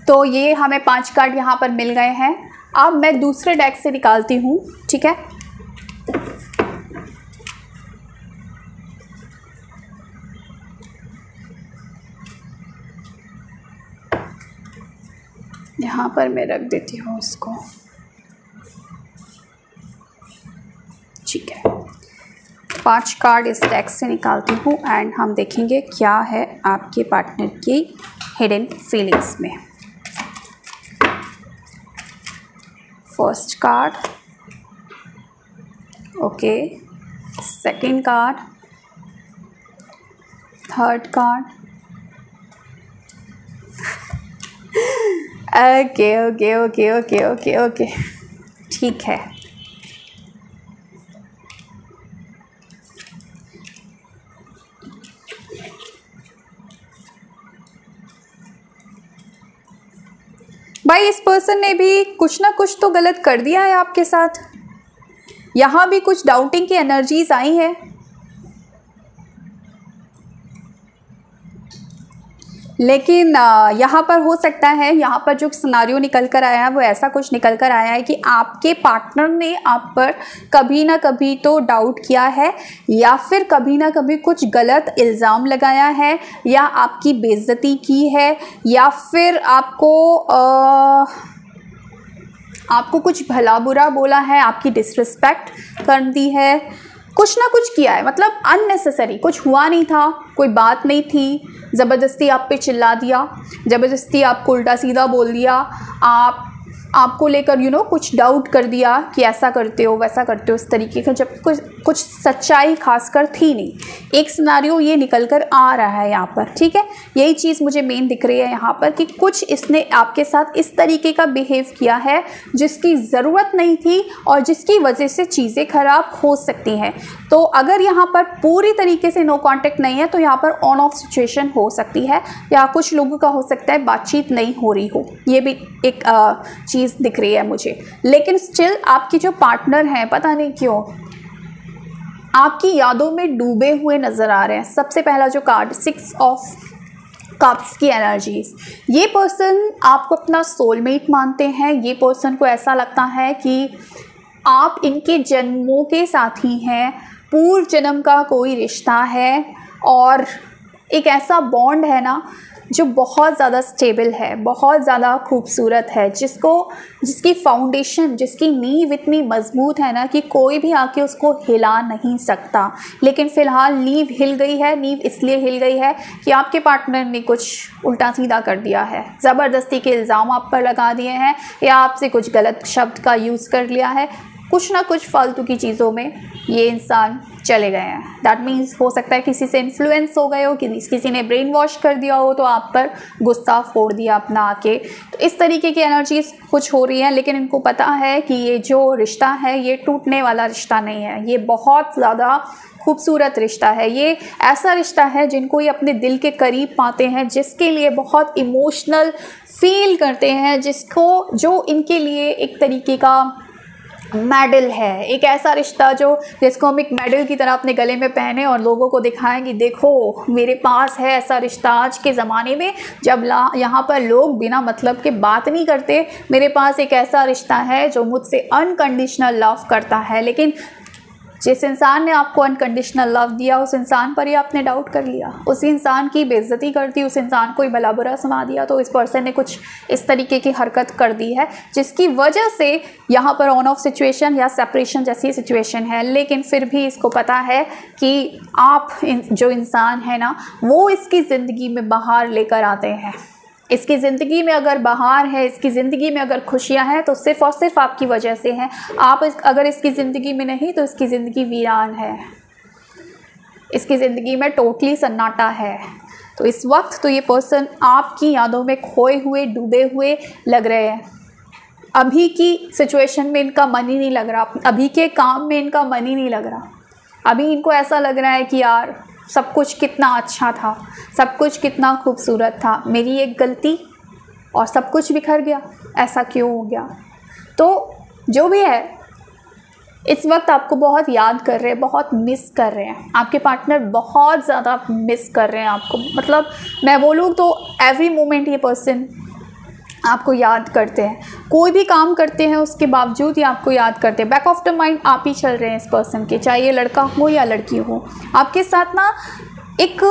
A: तो ये हमें 5 कार्ड यहाँ पर मिल गए हैं। अब मैं दूसरे डेक से निकालती हूँ, ठीक है। यहाँ पर मैं रख देती हूँ इसको, ठीक है। 5 कार्ड इस डेक से निकालती हूँ एंड हम देखेंगे क्या है आपके पार्टनर की हिडन फीलिंग्स में। First card, okay, second card, third card, okay okay okay okay okay okay, ठीक है। भाई इस पर्सन ने भी कुछ ना कुछ तो गलत कर दिया है आपके साथ। यहाँ भी कुछ डाउटिंग की एनर्जीज आई हैं। लेकिन यहाँ पर हो सकता है, यहाँ पर जो सिनारियो निकल कर आया है वो ऐसा कुछ निकल कर आया है कि आपके पार्टनर ने आप पर कभी ना कभी तो डाउट किया है, या फिर कभी ना कभी कुछ गलत इल्ज़ाम लगाया है, या आपकी बेइज्जती की है, या फिर आपको कुछ भला बुरा बोला है, आपकी डिसरिस्पेक्ट कर दी है, कुछ ना कुछ किया है। मतलब अननेसेसरी, कुछ हुआ नहीं था, कोई बात नहीं थी, ज़बरदस्ती आप पे चिल्ला दिया, ज़बरदस्ती आपको उल्टा सीधा बोल दिया, आपको लेकर कुछ डाउट कर दिया कि ऐसा करते हो वैसा करते हो, इस तरीके का, जब कुछ सच्चाई खासकर थी नहीं। एक सिनारियो ये निकल कर आ रहा है यहाँ पर, ठीक है। यही चीज़ मुझे मेन दिख रही है यहाँ पर कि कुछ इसने आपके साथ इस तरीके का बिहेव किया है जिसकी ज़रूरत नहीं थी और जिसकी वजह से चीज़ें ख़राब हो सकती हैं। तो अगर यहाँ पर पूरी तरीके से नो कॉन्टेक्ट नहीं है तो यहाँ पर ऑन ऑफ सिचुएशन हो सकती है, या कुछ लोगों का हो सकता है बातचीत नहीं हो रही हो, ये भी एक चीज़ दिख रही है मुझे। लेकिन स्टिल आपकी जो पार्टनर हैं, पता नहीं क्यों आपकी यादों में डूबे हुए नज़र आ रहे हैं। सबसे पहला जो कार्ड 6 ऑफ कप्स की एनर्जीज। ये पर्सन आपको अपना सोलमेट मानते हैं। ये पर्सन को ऐसा लगता है कि आप इनके जन्मों के साथी हैं, पूर्व जन्म का कोई रिश्ता है और एक ऐसा बॉन्ड है ना जो बहुत ज़्यादा स्टेबल है, बहुत ज़्यादा खूबसूरत है, जिसकी फाउंडेशन, जिसकी नींव इतनी मजबूत है ना कि कोई भी आके उसको हिला नहीं सकता। लेकिन फ़िलहाल नींव हिल गई है। नींव इसलिए हिल गई है कि आपके पार्टनर ने कुछ उल्टा सीधा कर दिया है, ज़बरदस्ती के इल्ज़ाम आप पर लगा दिए हैं या आपसे कुछ गलत शब्द का यूज़ कर लिया है। कुछ ना कुछ फालतू की चीज़ों में ये इंसान चले गए हैं। दैट मीन्स हो सकता है किसी से इन्फ्लुएंस हो गए हो, किसी ने ब्रेन वॉश कर दिया हो तो आप पर गुस्सा फोड़ दिया अपना आके। तो इस तरीके की एनर्जीज कुछ हो रही है, लेकिन इनको पता है कि ये जो रिश्ता है ये टूटने वाला रिश्ता नहीं है। ये बहुत ज़्यादा खूबसूरत रिश्ता है। ये ऐसा रिश्ता है जिनको ये अपने दिल के करीब पाते हैं, जिसके लिए बहुत इमोशनल फील करते हैं, जो इनके लिए एक तरीके का मेडल है। एक ऐसा रिश्ता जिसको हम एक मेडल की तरह अपने गले में पहने और लोगों को दिखाएं कि देखो मेरे पास है ऐसा रिश्ता। आज के ज़माने में जब यहाँ पर लोग बिना मतलब के बात नहीं करते, मेरे पास एक ऐसा रिश्ता है जो मुझसे अनकंडीशनल लव करता है। लेकिन जिस इंसान ने आपको अनकंडीशनल लव दिया, उस इंसान पर ही आपने डाउट कर लिया, उस इंसान की बेइज्जती कर दी, उस इंसान को ही भला बुरा सुना दिया। तो इस पर्सन ने कुछ इस तरीके की हरकत कर दी है जिसकी वजह से यहाँ पर ऑन ऑफ सिचुएशन या सेपरेशन जैसी सिचुएशन है। लेकिन फिर भी इसको पता है कि आप जो इंसान है ना वो इसकी ज़िंदगी में बाहर लेकर आते हैं। इसकी ज़िंदगी में अगर बहार है, इसकी ज़िंदगी में अगर खुशियाँ हैं तो सिर्फ़ और सिर्फ आपकी वजह से हैं। आप अगर इसकी ज़िंदगी में नहीं तो इसकी ज़िंदगी वीरान है, इसकी ज़िंदगी में टोटली सन्नाटा है। तो इस वक्त तो ये पर्सन आपकी यादों में खोए हुए, डूबे हुए लग रहे हैं। अभी की सिचुएशन में इनका मन ही नहीं लग रहा, अभी के काम में इनका मन ही नहीं लग रहा। अभी इनको ऐसा लग रहा है कि यार सब कुछ कितना अच्छा था, सब कुछ कितना खूबसूरत था, मेरी एक गलती और सब कुछ बिखर गया, ऐसा क्यों हो गया। तो जो भी है इस वक्त आपको बहुत याद कर रहे हैं, बहुत मिस कर रहे हैं। आपके पार्टनर बहुत ज़्यादा मिस कर रहे हैं आपको। मतलब मैं बोलूँ तो एवरी मोमेंट ये पर्सन आपको याद करते हैं। कोई भी काम करते हैं उसके बावजूद ही आपको याद करते हैं। बैक ऑफ द माइंड आप ही चल रहे हैं इस पर्सन के, चाहे ये लड़का हो या लड़की हो। आपके साथ ना एक,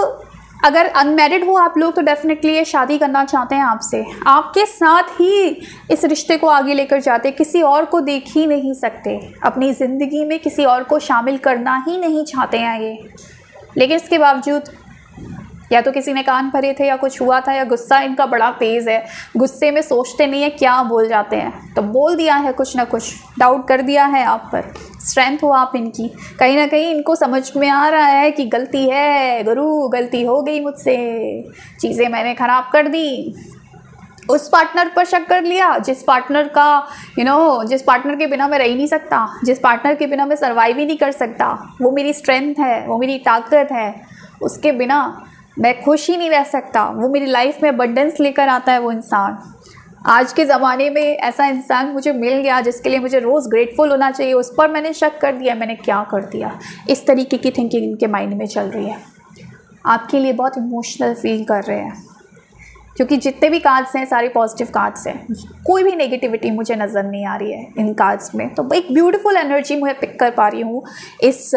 A: अगर अनमैरिड हो आप लोग तो डेफिनेटली ये शादी करना चाहते हैं आपसे, आपके साथ ही इस रिश्ते को आगे लेकर जाते, किसी और को देख ही नहीं सकते, अपनी ज़िंदगी में किसी और को शामिल करना ही नहीं चाहते हैं ये। लेकिन इसके बावजूद या तो किसी ने कान भरे थे या कुछ हुआ था, या गुस्सा इनका बड़ा तेज़ है, गुस्से में सोचते नहीं है क्या बोल जाते हैं, तो बोल दिया है कुछ ना कुछ, डाउट कर दिया है आप पर। स्ट्रेंथ हो आप इनकी, कहीं ना कहीं इनको समझ में आ रहा है कि गलती है गुरु, गलती हो गई मुझसे, चीज़ें मैंने ख़राब कर दी। उस पार्टनर पर शक कर लिया जिस पार्टनर का जिस पार्टनर के बिना मैं रह ही नहीं सकता, जिस पार्टनर के बिना मैं सर्वाइव ही नहीं कर सकता, वो मेरी स्ट्रेंथ है, वो मेरी ताकत है, उसके बिना मैं खुश ही नहीं रह सकता, वो मेरी लाइफ में अबंडेंस लेकर आता है वो इंसान। आज के ज़माने में ऐसा इंसान मुझे मिल गया जिसके लिए मुझे रोज़ ग्रेटफुल होना चाहिए, उस पर मैंने शक कर दिया, मैंने क्या कर दिया। इस तरीके की थिंकिंग इनके माइंड में चल रही है। आपके लिए बहुत इमोशनल फील कर रहे हैं, क्योंकि जितने भी कार्ड्स हैं सारे पॉजिटिव कार्ड्स हैं, कोई भी नेगेटिविटी मुझे नज़र नहीं आ रही है इन कार्ड्स में। तो एक ब्यूटीफुल एनर्जी मुझे पिक कर पा रही हूँ इस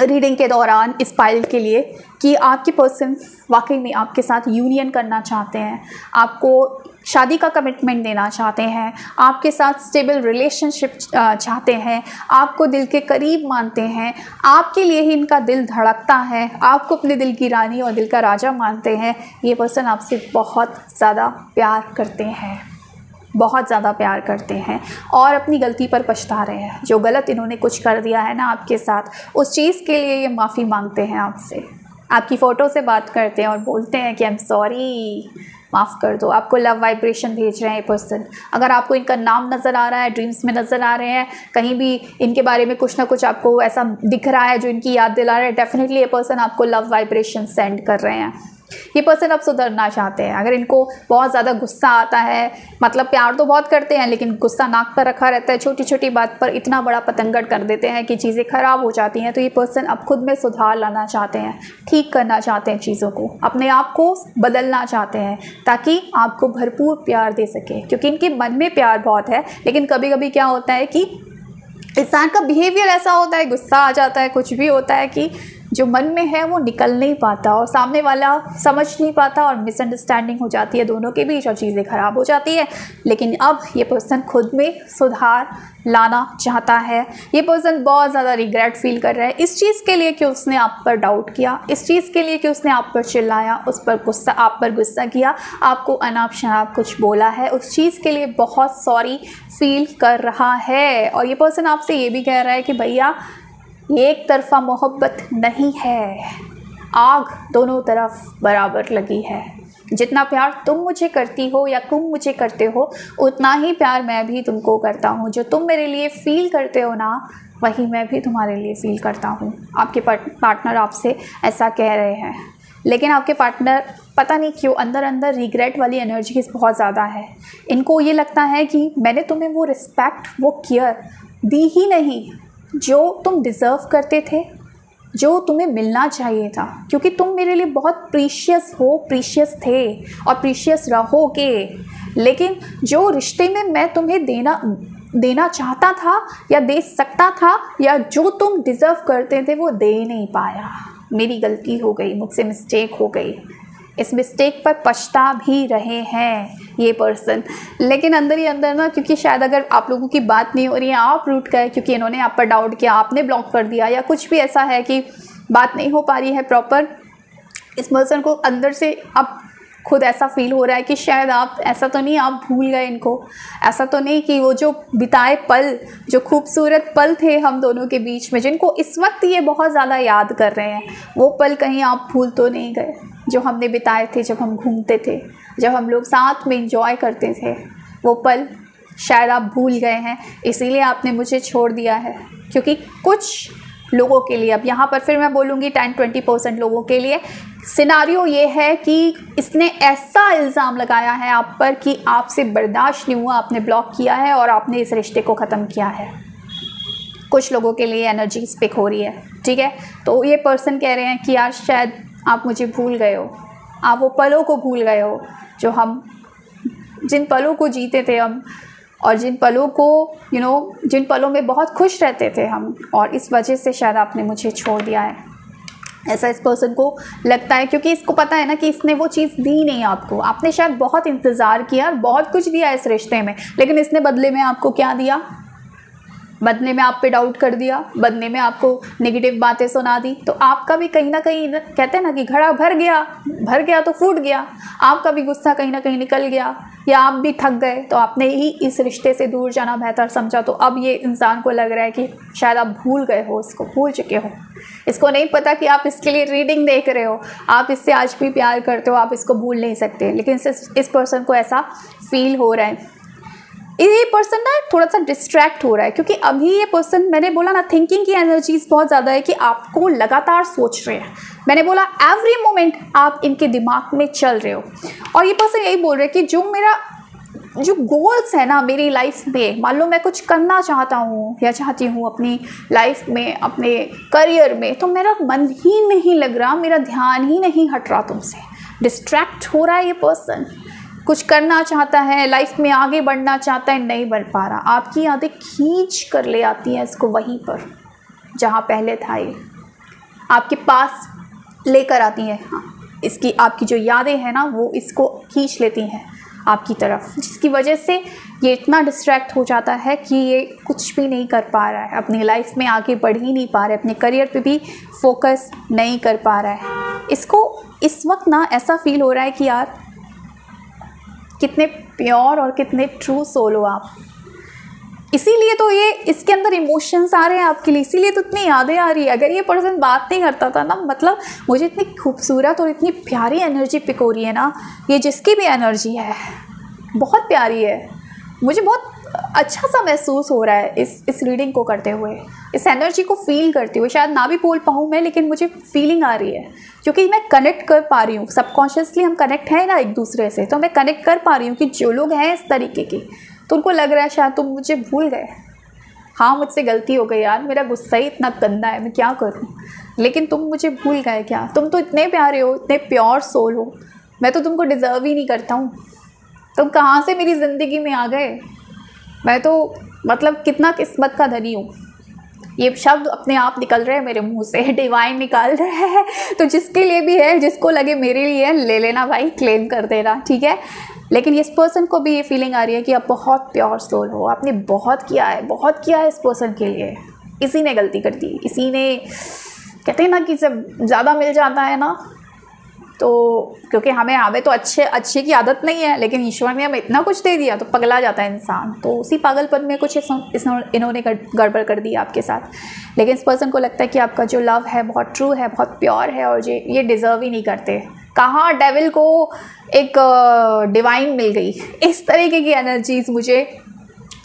A: रीडिंग के दौरान इस पाइल के लिए, कि आपके पर्सन वाकई में आपके साथ यूनियन करना चाहते हैं, आपको शादी का कमिटमेंट देना चाहते हैं, आपके साथ स्टेबल रिलेशनशिप चाहते हैं, आपको दिल के करीब मानते हैं, आपके लिए ही इनका दिल धड़कता है, आपको अपने दिल की रानी और दिल का राजा मानते हैं। ये पर्सन आपसे बहुत ज़्यादा प्यार करते हैं, बहुत ज़्यादा प्यार करते हैं और अपनी गलती पर पछता रहे हैं। जो गलत इन्होंने कुछ कर दिया है ना आपके साथ, उस चीज़ के लिए ये माफ़ी मांगते हैं आपसे, आपकी फ़ोटो से बात करते हैं और बोलते हैं कि आई एम सॉरी, माफ़ कर दो। आपको लव वाइब्रेशन भेज रहे हैं ये पर्सन। अगर आपको इनका नाम नज़र आ रहा है, ड्रीम्स में नज़र आ रहे हैं, कहीं भी इनके बारे में कुछ ना कुछ आपको ऐसा दिख रहा है जो इनकी याद दिला रहा है, डेफिनेटली ये पर्सन आपको लव वाइब्रेशन सेंड कर रहे हैं। ये पर्सन अब सुधरना चाहते हैं। अगर इनको बहुत ज़्यादा गुस्सा आता है, मतलब प्यार तो बहुत करते हैं लेकिन गुस्सा नाक पर रखा रहता है, छोटी छोटी बात पर इतना बड़ा पतंगड़ कर देते हैं कि चीज़ें ख़राब हो जाती हैं, तो ये पर्सन अब खुद में सुधार लाना चाहते हैं, ठीक करना चाहते हैं चीज़ों को, अपने आप को बदलना चाहते हैं ताकि आपको भरपूर प्यार दे सके, क्योंकि इनके मन में प्यार बहुत है। लेकिन कभी कभी क्या होता है कि इंसान का बिहेवियर ऐसा होता है, गुस्सा आ जाता है, कुछ भी होता है कि जो मन में है वो निकल नहीं पाता और सामने वाला समझ नहीं पाता और मिसअंडरस्टैंडिंग हो जाती है दोनों के बीच और चीज़ें ख़राब हो जाती है। लेकिन अब ये पर्सन खुद में सुधार लाना चाहता है। ये पर्सन बहुत ज़्यादा रिग्रेट फील कर रहा है इस चीज़ के लिए कि उसने आप पर डाउट किया, इस चीज़ के लिए कि उसने आप पर चिल्लाया, आप पर गुस्सा किया, आपको अनाप शनाप कुछ बोला है, उस चीज़ के लिए बहुत सॉरी फील कर रहा है। और ये पर्सन आपसे ये भी कह रहा है कि भैया ये एक तरफा मोहब्बत नहीं है, आग दोनों तरफ बराबर लगी है। जितना प्यार तुम मुझे करती हो या तुम मुझे करते हो उतना ही प्यार मैं भी तुमको करता हूँ। जो तुम मेरे लिए फ़ील करते हो ना वही मैं भी तुम्हारे लिए फ़ील करता हूँ। आपके पार्टनर आपसे ऐसा कह रहे हैं, लेकिन आपके पार्टनर पता नहीं क्यों अंदर अंदर रिग्रेट वाली एनर्जी बहुत ज़्यादा है। इनको ये लगता है कि मैंने तुम्हें वो रिस्पेक्ट, वो केयर दी ही नहीं जो तुम डिज़र्व करते थे, जो तुम्हें मिलना चाहिए था, क्योंकि तुम मेरे लिए बहुत प्रीशियस हो, प्रीशियस थे और प्रीशियस रहोगे। लेकिन जो रिश्ते में मैं तुम्हें देना चाहता था या दे सकता था या जो तुम डिज़र्व करते थे वो दे नहीं पाया। मेरी गलती हो गई, मुझसे मिस्टेक हो गई। इस मिस्टेक पर पछता भी रहे हैं ये पर्सन, लेकिन अंदर ही अंदर ना, क्योंकि शायद अगर आप लोगों की बात नहीं हो रही है, आप रूठ गए क्योंकि इन्होंने आप पर डाउट किया, आपने ब्लॉक कर दिया या कुछ भी ऐसा है कि बात नहीं हो पा रही है प्रॉपर, इस पर्सन को अंदर से अब खुद ऐसा फील हो रहा है कि शायद आप ऐसा तो नहीं, आप भूल गए इनको, ऐसा तो नहीं कि वो जो बिताए पल, जो खूबसूरत पल थे हम दोनों के बीच में, जिनको इस वक्त ये बहुत ज़्यादा याद कर रहे हैं, वो पल कहीं आप भूल तो नहीं गए जो हमने बिताए थे, जब हम घूमते थे, जब हम लोग साथ में एंजॉय करते थे। वो पल शायद आप भूल गए हैं, इसीलिए आपने मुझे छोड़ दिया है। क्योंकि कुछ लोगों के लिए, अब यहाँ पर फिर मैं बोलूँगी 10-20% लोगों के लिए सिनारियो ये है कि इसने ऐसा इल्ज़ाम लगाया है आप पर कि आपसे बर्दाश्त नहीं हुआ, आपने ब्लॉक किया है और आपने इस रिश्ते को ख़त्म किया है। कुछ लोगों के लिए एनर्जी स्पिक हो रही है, ठीक है। तो ये पर्सन कह रहे हैं कि यार शायद आप मुझे भूल गए हो, आप वो पलों को भूल गए हो जो हम, जिन पलों को जीते थे हम, और जिन पलों को जिन पलों में बहुत खुश रहते थे हम, और इस वजह से शायद आपने मुझे छोड़ दिया है। ऐसा इस पर्सन को लगता है, क्योंकि इसको पता है ना कि इसने वो चीज़ दी नहीं आपको। आपने शायद बहुत इंतज़ार किया और बहुत कुछ दिया इस रिश्ते में, लेकिन इसने बदले में आपको क्या दिया? बदले में आप पे डाउट कर दिया, बदले में आपको नेगेटिव बातें सुना दी। तो आपका भी कहीं ना कहीं, कहते हैं ना कि घड़ा भर गया तो फूट गया, आपका भी गुस्सा कहीं ना कहीं निकल गया, या आप भी थक गए, तो आपने ही इस रिश्ते से दूर जाना बेहतर समझा। तो अब ये इंसान को लग रहा है कि शायद आप भूल गए हो, इसको भूल चुके हो। इसको नहीं पता कि आप इसके लिए रीडिंग देख रहे हो, आप इससे आज भी प्यार करते हो, आप इसको भूल नहीं सकते, लेकिन इस पर्सन को ऐसा फील हो रहा है। ये पर्सन ना थोड़ा सा डिस्ट्रैक्ट हो रहा है, क्योंकि अभी ये पर्सन, मैंने बोला ना, थिंकिंग की एनर्जीज बहुत ज़्यादा है कि आपको लगातार सोच रहे हैं। मैंने बोला एवरी मोमेंट आप इनके दिमाग में चल रहे हो, और ये पर्सन यही बोल रहे हैं कि जो गोल्स है ना मेरी लाइफ में, मान लो मैं कुछ करना चाहता हूँ या चाहती हूँ अपनी लाइफ में, अपने करियर में, तो मेरा मन ही नहीं लग रहा, मेरा ध्यान ही नहीं हट रहा तुमसे, डिस्ट्रैक्ट हो रहा है ये पर्सन। कुछ करना चाहता है, लाइफ में आगे बढ़ना चाहता है, नहीं बढ़ पा रहा। आपकी यादें खींच कर ले आती हैं इसको वहीं पर जहाँ पहले था, ये आपके पास लेकर आती हैं। हाँ, इसकी आपकी जो यादें हैं ना वो इसको खींच लेती हैं आपकी तरफ, जिसकी वजह से ये इतना डिस्ट्रैक्ट हो जाता है कि ये कुछ भी नहीं कर पा रहा है, अपनी लाइफ में आगे बढ़ ही नहीं पा रहा है, अपने करियर पे भी फोकस नहीं कर पा रहा है। इसको इस वक्त ना ऐसा फील हो रहा है कि यार कितने प्योर और कितने ट्रू सोल हो आप, इसीलिए तो ये इसके अंदर इमोशंस आ रहे हैं आपके लिए, इसीलिए तो इतनी यादें आ रही है। अगर ये पर्सन बात नहीं करता था ना, मतलब मुझे इतनी खूबसूरत और इतनी प्यारी एनर्जी पिक हो रही है ना, ये जिसकी भी एनर्जी है बहुत प्यारी है, मुझे बहुत अच्छा सा महसूस हो रहा है इस रीडिंग को करते हुए, इस एनर्जी को फील करते हुए। शायद ना भी बोल पाऊँ मैं, लेकिन मुझे फीलिंग आ रही है क्योंकि मैं कनेक्ट कर पा रही हूँ। सबकॉन्शियसली हम कनेक्ट हैं ना एक दूसरे से, तो मैं कनेक्ट कर पा रही हूँ कि जो लोग हैं इस तरीके के, तो उनको लग रहा है शायद तुम मुझे भूल गए। हाँ, मुझसे गलती हो गई यार, मेरा गुस्सा ही इतना गंदा है, मैं क्या करूँ, लेकिन तुम मुझे भूल गए क्या? तुम तो इतने प्यारे हो, इतने प्योर सोल हो, मैं तो तुमको डिज़र्व ही नहीं करता हूँ। तुम कहाँ से मेरी ज़िंदगी में आ गए? मैं तो मतलब कितना किस्मत का धनी हूँ। ये शब्द अपने आप निकल रहे हैं मेरे मुंह से, डिवाइन निकाल रहे हैं। तो जिसके लिए भी है, जिसको लगे मेरे लिए ले लेना भाई, क्लेम कर देना, ठीक है। लेकिन इस पर्सन को भी ये फीलिंग आ रही है कि आप बहुत प्योर सोल हो, आपने बहुत किया है, बहुत किया है इस पर्सन के लिए। इसी ने गलती कर दी, इसी ने, कहते हैं ना कि जब ज़्यादा मिल जाता है ना, तो क्योंकि हमें तो अच्छे की आदत नहीं है, लेकिन ईश्वर ने हमें इतना कुछ दे दिया तो पगला जाता है इंसान। तो उसी पागलपन में कुछ इन्होंने गड़बड़ कर दी आपके साथ। लेकिन इस पर्सन को लगता है कि आपका जो लव है बहुत ट्रू है, बहुत प्योर है, और ये डिज़र्व ही नहीं करते। कहाँ डेविल को एक डिवाइन मिल गई, इस तरीके की एनर्जीज मुझे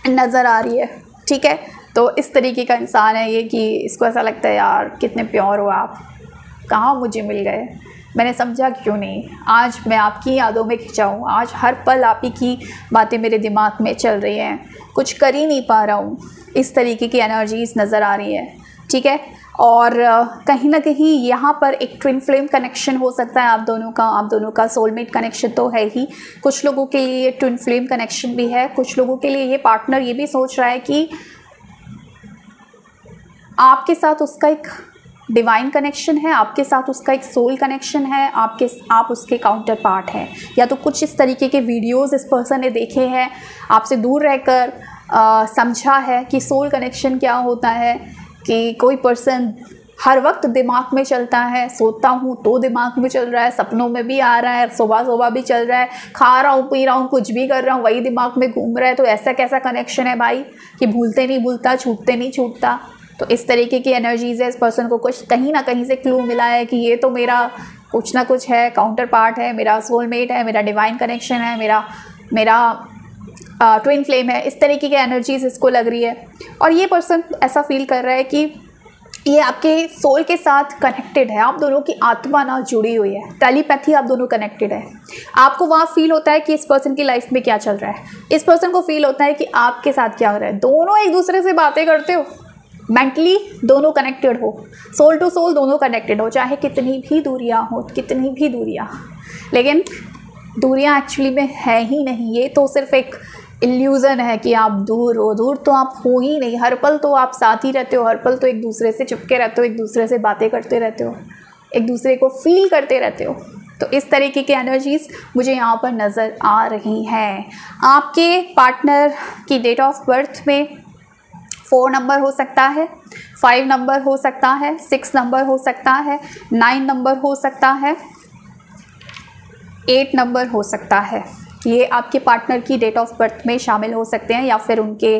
A: नज़र आ रही है, ठीक है। तो इस तरीके का इंसान है ये कि इसको ऐसा लगता है यार कितने प्योर हो आप, कहाँ मुझे मिल गए, मैंने समझा क्यों नहीं, आज मैं आपकी यादों में खिंचा हूँ, आज हर पल आप ही की बातें मेरे दिमाग में चल रही हैं, कुछ कर ही नहीं पा रहा हूँ। इस तरीके की एनर्जीज नज़र आ रही है, ठीक है। और कहीं ना कहीं यहाँ पर एक ट्विन फ्लेम कनेक्शन हो सकता है आप दोनों का सोलमेट कनेक्शन तो है ही। कुछ लोगों के लिए ये ट्विन फ्लेम कनेक्शन भी है, कुछ लोगों के लिए ये पार्टनर ये भी सोच रहा है कि आपके साथ उसका एक डिवाइन कनेक्शन है, आपके साथ उसका एक सोल कनेक्शन है, आप उसके काउंटर पार्ट हैं। या तो कुछ इस तरीके के वीडियोस इस पर्सन ने देखे हैं, आपसे दूर रहकर समझा है कि सोल कनेक्शन क्या होता है, कि कोई पर्सन हर वक्त दिमाग में चलता है, सोता हूँ तो दिमाग में चल रहा है, सपनों में भी आ रहा है, सुबह भी चल रहा है, खा रहा हूँ पी रहा हूँ कुछ भी कर रहा हूँ वही दिमाग में घूम रहा है। तो ऐसा कैसा कनेक्शन है भाई कि भूलते नहीं भूलता, छूटते नहीं छूटता। तो इस तरीके की एनर्जीज है। इस पर्सन को कुछ कहीं ना कहीं से क्लू मिला है कि ये तो मेरा कुछ ना कुछ है, काउंटर पार्ट है, मेरा सोलमेट है, मेरा डिवाइन कनेक्शन है, मेरा ट्विन फ्लेम है। इस तरीके की एनर्जीज इसको लग रही है। और ये पर्सन ऐसा फील कर रहा है कि ये आपके सोल के साथ कनेक्टेड है, आप दोनों की आत्मा ना जुड़ी हुई है, टेलीपैथी, आप दोनों कनेक्टेड है। आपको वहाँ फील होता है कि इस पर्सन की लाइफ में क्या चल रहा है, इस पर्सन को फील होता है कि आपके साथ क्या हो रहा है। दोनों एक दूसरे से बातें करते हो, मेंटली दोनों कनेक्टेड हो, सोल टू सोल दोनों कनेक्टेड हो, चाहे कितनी भी दूरियां हो, कितनी भी दूरियां। लेकिन दूरियां एक्चुअली में है ही नहीं, ये तो सिर्फ एक इल्यूज़न है कि आप दूर हो। दूर तो आप हो ही नहीं, हर पल तो आप साथ ही रहते हो, हर पल तो एक दूसरे से चिपके रहते हो, एक दूसरे से बातें करते रहते हो, एक दूसरे को फील करते रहते हो। तो इस तरीके की एनर्जीज़ मुझे यहाँ पर नज़र आ रही हैं। आपके पार्टनर की डेट ऑफ बर्थ में 4 नंबर हो सकता है, 5 नंबर हो सकता है, 6 नंबर हो सकता है, 9 नंबर हो सकता है, 8 नंबर हो सकता है। ये आपके पार्टनर की डेट ऑफ बर्थ में शामिल हो सकते हैं, या फिर उनके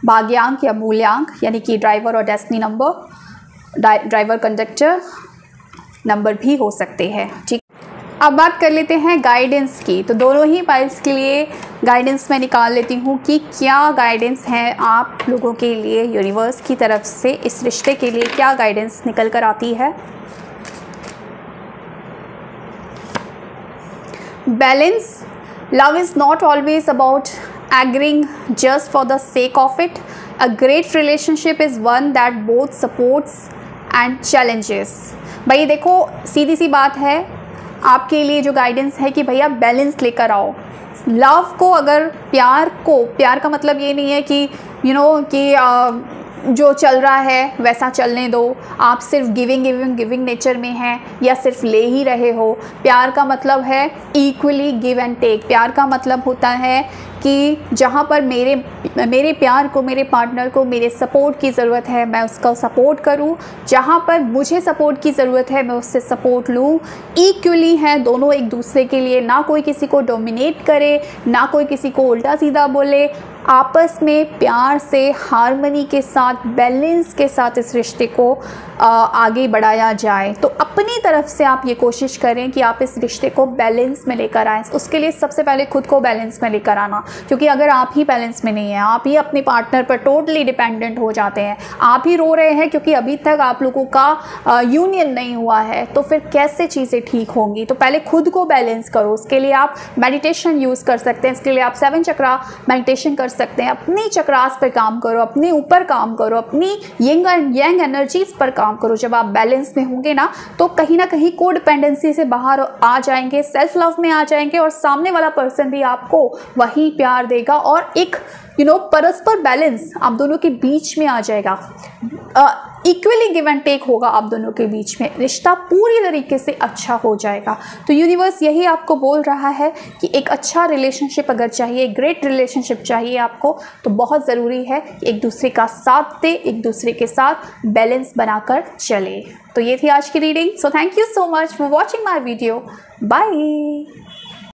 A: भाग्यांक या मूल्यांक, यानी कि ड्राइवर और destiny number, driver conductor number भी हो सकते हैं, ठीक। अब बात कर लेते हैं गाइडेंस की। तो दोनों ही पाइल्स के लिए गाइडेंस मैं निकाल लेती हूँ कि क्या गाइडेंस है आप लोगों के लिए यूनिवर्स की तरफ से, इस रिश्ते के लिए क्या गाइडेंस निकल कर आती है। Balance, love is not always about agreeing just for the sake of it. A great relationship is one that both supports and challenges. भाई देखो, सीधी सी बात है, आपके लिए जो गाइडेंस है कि भैया बैलेंस लेकर आओ। लव को, अगर प्यार का मतलब ये नहीं है कि कि जो चल रहा है वैसा चलने दो, आप सिर्फ गिविंग नेचर में हैं या सिर्फ ले ही रहे हो। प्यार का मतलब है इक्वली गिव एंड टेक। प्यार का मतलब होता है कि जहाँ पर मेरे प्यार को, मेरे पार्टनर को मेरे सपोर्ट की ज़रूरत है, मैं उसका सपोर्ट करूँ। जहाँ पर मुझे सपोर्ट की ज़रूरत है, मैं उससे सपोर्ट लूँ। इक्वली हैं दोनों एक दूसरे के लिए, ना कोई किसी को डोमिनेट करे, ना कोई किसी को उल्टा सीधा बोले। आपस में प्यार से, हार्मनी के साथ, बैलेंस के साथ इस रिश्ते को आगे बढ़ाया जाए। तो अपनी तरफ से आप ये कोशिश करें कि आप इस रिश्ते को बैलेंस में लेकर आएँ। उसके लिए सबसे पहले खुद को बैलेंस में लेकर आना, क्योंकि अगर आप ही बैलेंस में नहीं हैं, आप ही अपने पार्टनर पर टोटली डिपेंडेंट हो जाते हैं, आप ही रो रहे हैं क्योंकि अभी तक आप लोगों का यूनियन नहीं हुआ है, तो फिर कैसे चीज़ें ठीक होंगी। तो पहले खुद को बैलेंस करो। उसके लिए आप मेडिटेशन यूज़ कर सकते हैं। इसके लिए आप 7 चक्रा मेडिटेशन कर सकते हैं। अपनी चक्रास पर काम करो, अपने ऊपर काम करो, अपनी यंग एंड यंग एनर्जीज पर काम करो। जब आप बैलेंस में होंगे ना, तो कहीं ना कहीं कोडिपेंडेंसी से बाहर आ जाएंगे, सेल्फ लव में आ जाएंगे, और सामने वाला पर्सन भी आपको वही प्यार देगा, और एक परस्पर बैलेंस आप दोनों के बीच में आ जाएगा। इक्वली गिव एंड टेक होगा आप दोनों के बीच में, रिश्ता पूरी तरीके से अच्छा हो जाएगा। तो यूनिवर्स यही आपको बोल रहा है कि एक अच्छा रिलेशनशिप अगर चाहिए, ग्रेट रिलेशनशिप चाहिए आपको, तो बहुत ज़रूरी है कि एक दूसरे का साथ दे, एक दूसरे के साथ बैलेंस बनाकर चले। तो ये थी आज की reading. So thank you so much for watching my video. Bye.